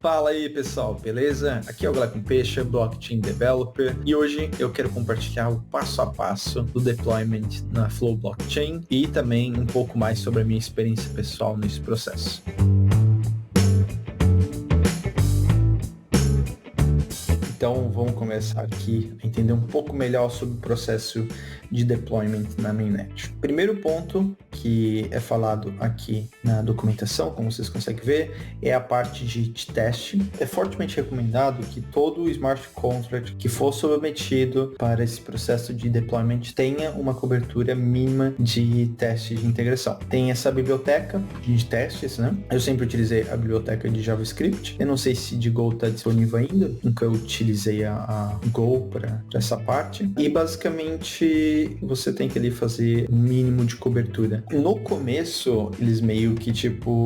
Fala aí pessoal, beleza? Aqui é o Glauco Peixe, Blockchain Developer, e hoje eu quero compartilhar o passo a passo do deployment na Flow Blockchain e também um pouco mais sobre a minha experiência pessoal nesse processo. Então vamos começar aqui a entender um pouco melhor sobre o processo de deployment na mainnet. Primeiro ponto que é falado aqui na documentação, como vocês conseguem ver, é a parte de teste. É fortemente recomendado que todo smart contract que for submetido para esse processo de deployment tenha uma cobertura mínima de teste de integração. Tem essa biblioteca de testes, né? Eu sempre utilizei a biblioteca de JavaScript. Eu não sei se de Go está disponível ainda, nunca utilizei a Go para essa parte. E basicamente você tem que ali fazer um mínimo de cobertura. No começo, eles meio que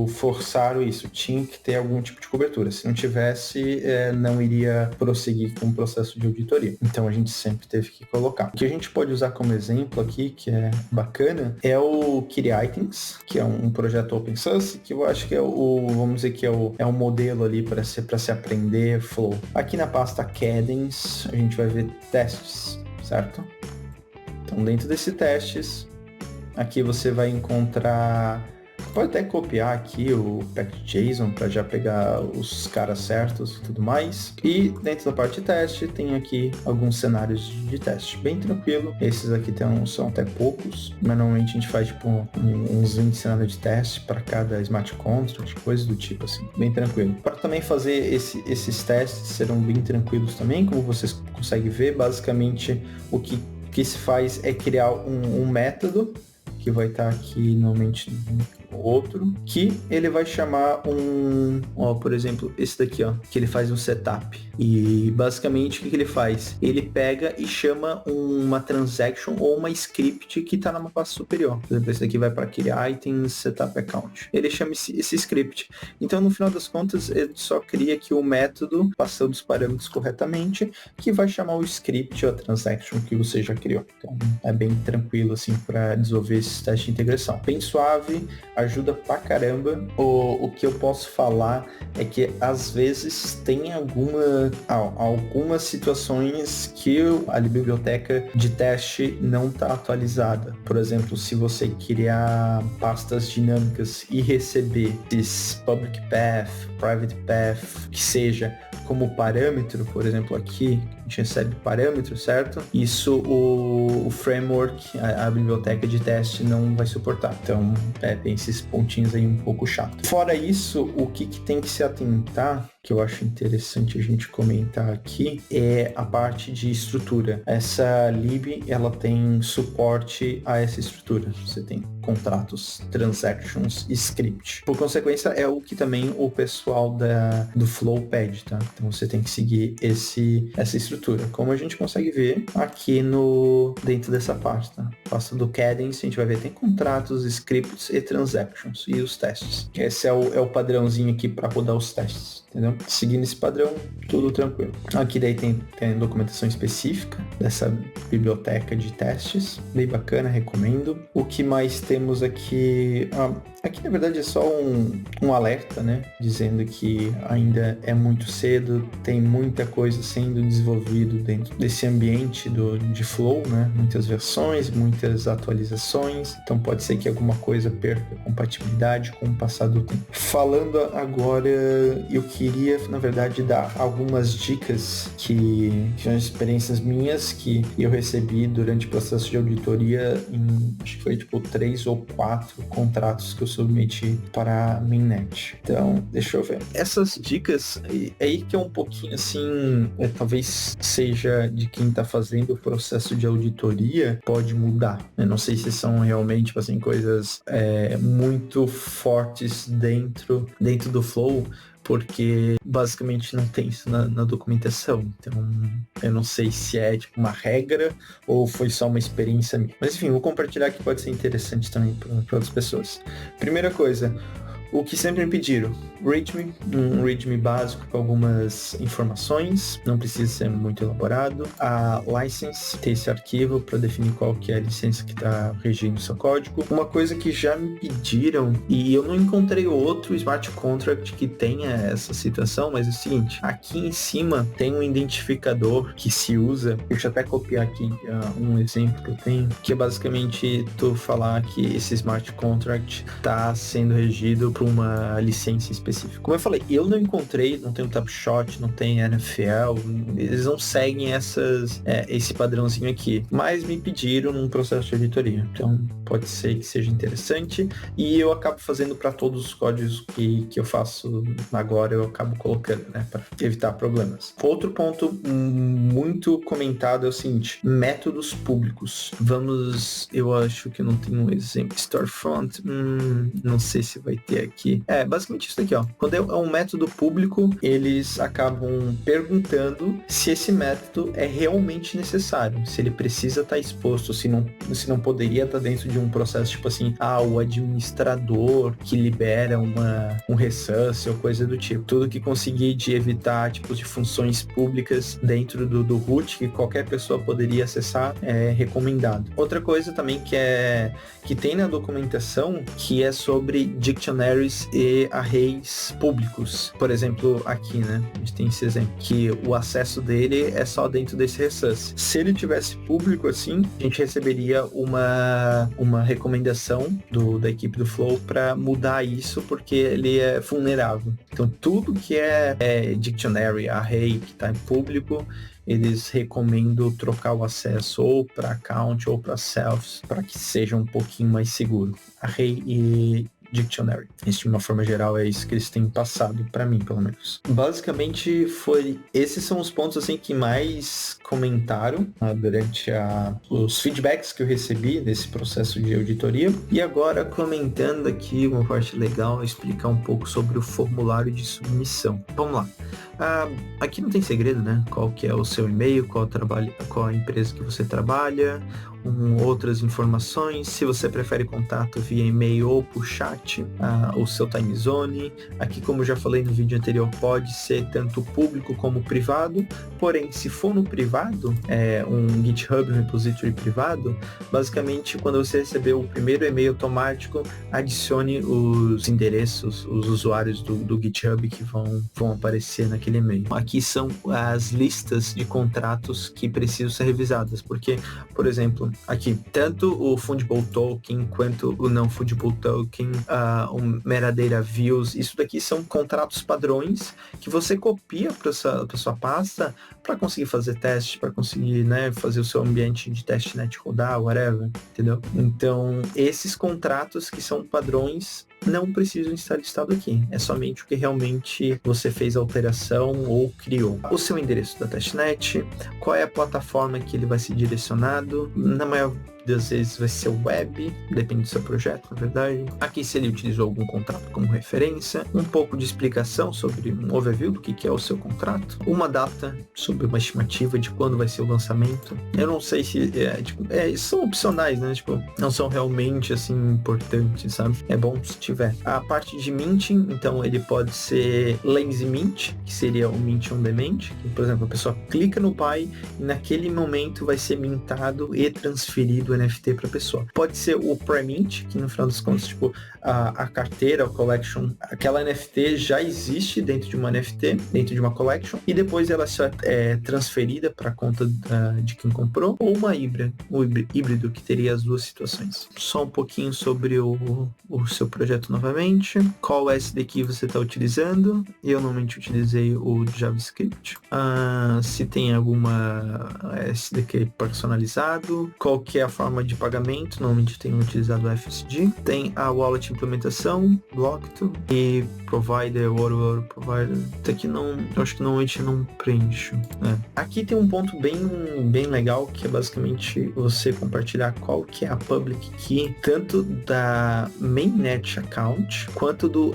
forçaram isso, tinha que ter algum tipo de cobertura. Se não tivesse, não iria prosseguir com o processo de auditoria. Então a gente sempre teve que colocar. O que a gente pode usar como exemplo aqui, que é bacana, é o KittyItens, que é um projeto open source, que eu acho que é vamos dizer que é o modelo ali para se aprender Flow. Aqui na pasta Cadence, a gente vai ver testes, certo? Então, dentro desses testes, aqui você vai encontrar... Pode até copiar aqui o package.json para já pegar os caras certos e tudo mais. E dentro da parte de teste, tem aqui alguns cenários de teste. Bem tranquilo. Esses aqui são até poucos. Mas normalmente a gente faz uns 20 cenários de teste para cada smart contract, coisas do tipo assim. Bem tranquilo. Para também fazer esses testes serão bem tranquilos também. Como vocês conseguem ver, basicamente o que se faz é criar um método que vai estar aqui normalmente outro, que ele vai chamar por exemplo, esse daqui, que ele faz um setup. E basicamente o que ele faz? Ele pega e chama uma transaction ou uma script que está numa pasta superior. Por exemplo, esse daqui vai para criar items setup account. Ele chama esse script. Então, no final das contas, ele só cria aqui o método, passando os parâmetros corretamente, que vai chamar o script ou a transaction que você já criou. Então, é bem tranquilo assim para desenvolver esses testes de integração. Bem suave, ajuda pra caramba. O que eu posso falar é que às vezes tem algumas situações que a biblioteca de teste não está atualizada. Por exemplo, se você criar pastas dinâmicas e receber esses public path, private path, que seja como parâmetro, por exemplo, aqui a gente recebe parâmetro, certo? Isso o framework, a biblioteca de teste não vai suportar. Então, tem esses pontinhos aí um pouco chato. Fora isso, o que tem que se atentar, que eu acho interessante a gente comentar aqui, é a parte de estrutura. Essa lib, ela tem suporte a essa estrutura. Você tem contratos, transactions e script. Por consequência, é o que também o pessoal do Flow pede, tá? Então você tem que seguir essa estrutura. Como a gente consegue ver aqui dentro dessa parte, tá? Pasta do Cadence, a gente vai ver tem contratos, scripts e transactions e os testes. Esse é o padrãozinho aqui para rodar os testes, entendeu? Seguindo esse padrão, tudo tranquilo. Aqui daí tem documentação específica dessa biblioteca de testes, bem bacana, recomendo. O que mais temos aqui? Aqui na verdade é só um alerta, né? Dizendo que ainda é muito cedo, tem muita coisa sendo desenvolvido dentro desse ambiente de Flow, né? Muitas versões, muitas atualizações, então pode ser que alguma coisa perca compatibilidade com o passar do tempo. Falando agora, eu queria, na verdade, dar algumas dicas que são experiências minhas que eu recebi durante o processo de auditoria acho que foi 3 ou 4 contratos que eu submeti para a mainnet. Então, deixa eu ver. Essas dicas aí que é um pouquinho assim, talvez seja de quem está fazendo o processo de auditoria, pode mudar. Eu não sei se são realmente coisas muito fortes dentro do Flow, porque basicamente não tem isso na documentação. Então, eu não sei se é uma regra ou foi só uma experiência minha. Mas enfim, vou compartilhar que pode ser interessante também para outras pessoas. Primeira coisa, O que sempre me pediram, um README básico com algumas informações, não precisa ser muito elaborado. A license, ter esse arquivo para definir qual que é a licença que está regindo o seu código. Uma coisa que já me pediram, e eu não encontrei outro smart contract que tenha essa situação, mas é o seguinte, aqui em cima tem um identificador que se usa, deixa eu até copiar aqui um exemplo que eu tenho, que é basicamente tu falar que esse smart contract está sendo regido por uma licença específica. Como eu falei, eu não encontrei, não tem o Tapshot, não tem NFL, eles não seguem esse padrãozinho aqui, mas me pediram num processo de auditoria, então pode ser que seja interessante, e eu acabo fazendo para todos os códigos que eu faço agora, eu acabo colocando, né, para evitar problemas. Outro ponto muito comentado é o seguinte, métodos públicos. Eu acho que eu não tenho um exemplo. Storefront, não sei se vai ter aqui. Basicamente isso daqui, ó. Quando é um método público, eles acabam perguntando se esse método é realmente necessário, se ele precisa estar exposto, se não poderia estar dentro de um processo tipo assim, o administrador que libera um resource ou coisa do tipo. Tudo que conseguir de evitar tipos de funções públicas dentro do root que qualquer pessoa poderia acessar é recomendado. Outra coisa também que tem na documentação, que é sobre dictionaries e arrays públicos. Por exemplo, aqui, né? A gente tem esse exemplo, que o acesso dele é só dentro desse resource. Se ele tivesse público assim, a gente receberia uma recomendação da equipe do Flow para mudar isso, porque ele é vulnerável. Então, tudo que é dictionary, array, que está em público, eles recomendam trocar o acesso ou para account ou para self, para que seja um pouquinho mais seguro. Array e dictionary. Isso, de uma forma geral, é isso que eles têm passado para mim, pelo menos. Basicamente, esses são os pontos assim que mais comentaram durante os feedbacks que eu recebi desse processo de auditoria. E agora, comentando aqui uma parte legal, explicar um pouco sobre o formulário de submissão. Vamos lá. Aqui não tem segredo, né? Qual que é o seu e-mail, qual a empresa que você trabalha, outras informações, se você prefere contato via e-mail ou por chat, o seu time zone. Aqui, como eu já falei no vídeo anterior, pode ser tanto público como privado, porém, se for no privado, um GitHub, um repository privado, basicamente, quando você receber o primeiro e-mail automático, adicione os endereços, os usuários do GitHub que vão aparecer naquele e-mail. Aqui são as listas de contratos que precisam ser revisadas, porque, por exemplo, aqui, tanto o Fungible Token quanto o não Fungible Token, o Metadata Views, isso daqui são contratos padrões que você copia para sua pasta para conseguir fazer teste, para conseguir, né, fazer o seu ambiente de testnet rodar, whatever, entendeu? Então, esses contratos que são padrões não precisam estar listado aqui. É somente o que realmente você fez a alteração ou criou. O seu endereço da testnet, qual é a plataforma que ele vai ser direcionado, na maior das vezes vai ser web, depende do seu projeto, na verdade. Aqui, se ele utilizou algum contrato como referência, um pouco de explicação sobre um overview do que é o seu contrato, uma data sobre uma estimativa de quando vai ser o lançamento. Eu não sei se são opcionais, né? Não são realmente assim importantes, sabe? É bom se tiver. A parte de minting, então ele pode ser lazy mint, que seria o mint on demand, que, por exemplo, a pessoa clica no Pi e naquele momento vai ser mintado e transferido NFT para a pessoa. Pode ser o pre-mint, que no final das contas, a carteira, o collection, aquela NFT já existe dentro de uma NFT, dentro de uma collection, e depois ela só é transferida para a conta de quem comprou, ou o híbrido, que teria as duas situações. Só um pouquinho sobre o seu projeto novamente, qual SDK você está utilizando. Eu normalmente utilizei o JavaScript. Se tem alguma SDK personalizado, qual que é a forma de pagamento, normalmente tenho utilizado o FSD. Tem a wallet implementação, Blockto, e provider, Water provider. Até que eu acho que normalmente não preencho. Aqui tem um ponto bem legal, que é basicamente você compartilhar qual que é a public key, tanto da mainnet account, quanto do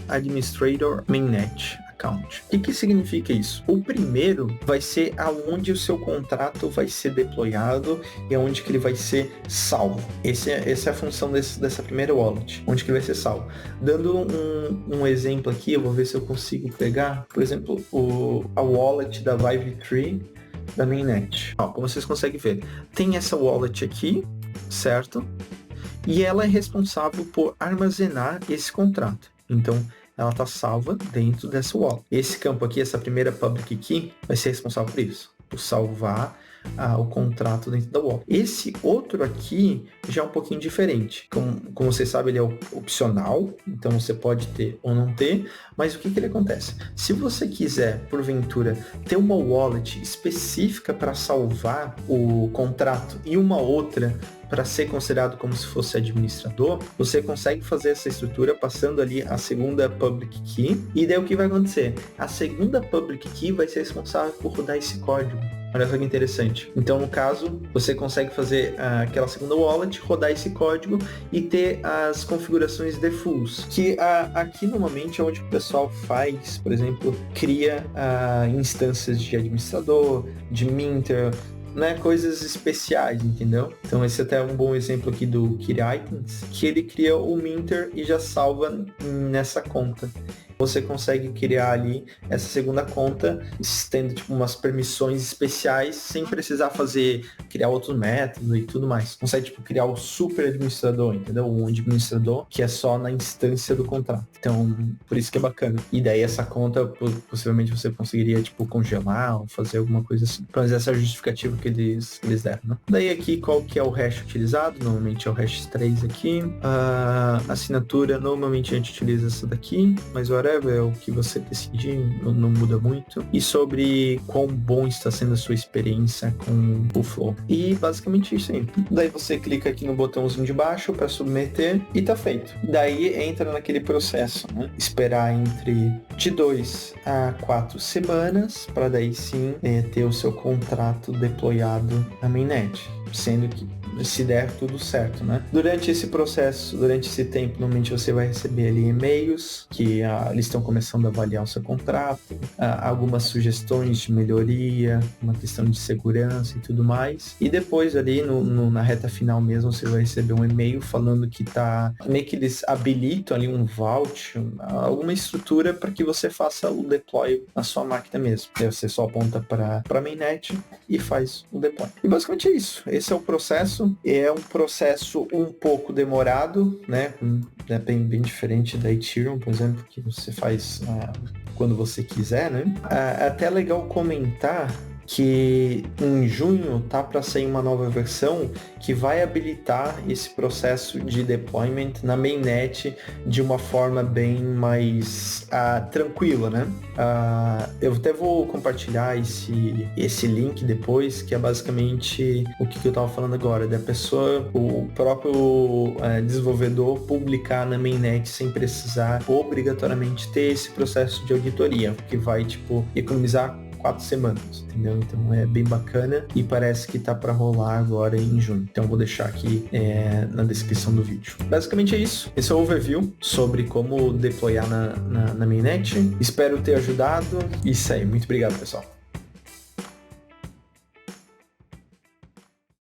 administrator mainnet account. O que significa isso? O primeiro vai ser aonde o seu contrato vai ser deployado e aonde que ele vai ser salvo. Essa é a função dessa primeira wallet, onde que ele vai ser salvo. Dando um exemplo aqui, eu vou ver se eu consigo pegar, por exemplo, a wallet da Vibe3 da mainnet. Ó, como vocês conseguem ver, tem essa wallet aqui, certo? E ela é responsável por armazenar esse contrato. Então, ela está salva dentro dessa wallet. Esse campo aqui, essa primeira public key, vai ser responsável por isso, por salvar o contrato dentro da wallet. Esse outro aqui já é um pouquinho diferente. Como você sabe, ele é opcional, então você pode ter ou não ter, mas o que ele acontece? Se você quiser, porventura, ter uma wallet específica para salvar o contrato e uma outra para ser considerado como se fosse administrador, você consegue fazer essa estrutura passando ali a segunda public key, e daí o que vai acontecer? A segunda public key vai ser responsável por rodar esse código. Olha só que interessante. Então, no caso, você consegue fazer aquela segunda wallet, rodar esse código e ter as configurações defaults, que aqui normalmente é onde o pessoal faz, por exemplo, cria instâncias de administrador, de minter, né, coisas especiais, entendeu? Então esse até é um bom exemplo aqui do KitItens, que ele cria o minter e já salva nessa conta. Você consegue criar ali essa segunda conta, tendo tipo umas permissões especiais, sem precisar criar outros métodos e tudo mais. Consegue tipo criar o super administrador, entendeu? Um administrador que é só na instância do contrato. Então, por isso que é bacana. E daí essa conta, possivelmente você conseguiria tipo congelar ou fazer alguma coisa assim. Pra fazer essa justificativa que eles deram, né? Daí aqui, qual que é o hash utilizado? Normalmente é o hash 3 aqui. A assinatura, normalmente a gente utiliza essa daqui, mas whatever, é o que você decidir, não muda muito. E sobre quão bom está sendo a sua experiência com o Flow. E basicamente isso aí. Daí você clica aqui no botãozinho de baixo para submeter e tá feito. Daí entra naquele processo, né? Esperar de 2 a 4 semanas para daí sim ter o seu contrato deployado na mainnet. Sendo que se der tudo certo, né? Durante esse processo, durante esse tempo, normalmente você vai receber ali e-mails que eles estão começando a avaliar o seu contrato, algumas sugestões de melhoria, uma questão de segurança e tudo mais. E depois ali na reta final mesmo, você vai receber um e-mail falando que meio que eles habilitam ali um vault, alguma estrutura para que você faça o deploy na sua máquina mesmo. Aí você só aponta para a mainnet e faz o deploy. E basicamente é isso. Esse é o processo. É um processo um pouco demorado, né? É bem diferente da Ethereum, por exemplo, que você faz quando você quiser, né? É até legal comentar que em junho tá para sair uma nova versão que vai habilitar esse processo de deployment na mainnet de uma forma bem mais tranquila, né? Eu até vou compartilhar esse link depois, que é basicamente o que eu tava falando agora, da pessoa, o próprio desenvolvedor publicar na mainnet sem precisar obrigatoriamente ter esse processo de auditoria, que vai, tipo, economizar 4 semanas, entendeu? Então é bem bacana e parece que tá para rolar agora em junho. Então vou deixar aqui na descrição do vídeo. Basicamente é isso. Esse é o overview sobre como deployar na mainnet. Espero ter ajudado. Isso aí. Muito obrigado, pessoal.